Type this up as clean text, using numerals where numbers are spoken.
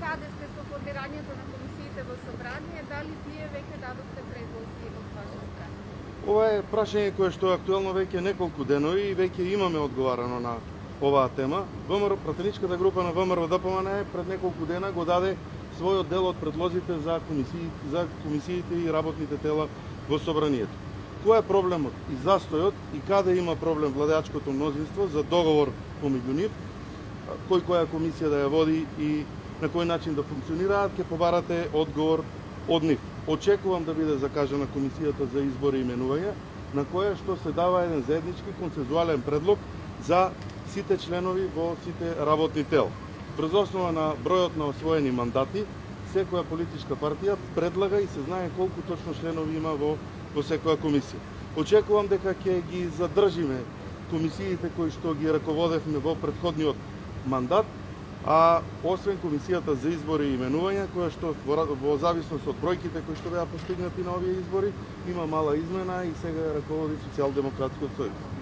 каде сте со формирањето на комисиите во собрание, дали тие веќе дадовте предлози од ваша страна? Ова е прашање кое што е актуелно веќе неколку денови и веќе имаме одговарано на оваа тема. Пратеничката група на ВМРО ДПМН пред неколку дена го даде својот дел од предлозите за комисиите и работните тела во собранието. Кој е проблемот и застојот и каде има проблем владеачкото мнозинство за договор помеѓу нив, која комисија да ја води и на кој начин да функционираат, ќе побарате одговор од нив. Очекувам да биде закажана комисијата за избори и именување, на која што се дава еден заеднички консензуален предлог за сите членови во сите работни тела. Врз основа на бројот на освоени мандати, секоја политичка партија предлага и се знае колку точно членови има во секоја комисија. Очекувам дека ќе ги задржиме комисиите кои што ги раководевме во претходниот мандат, а освен комисијата за избори и именување, која што во зависност од бројките кои што беа постигнати на овие избори, има мала измена и сега раководи Социјалдемократскиот сојуз.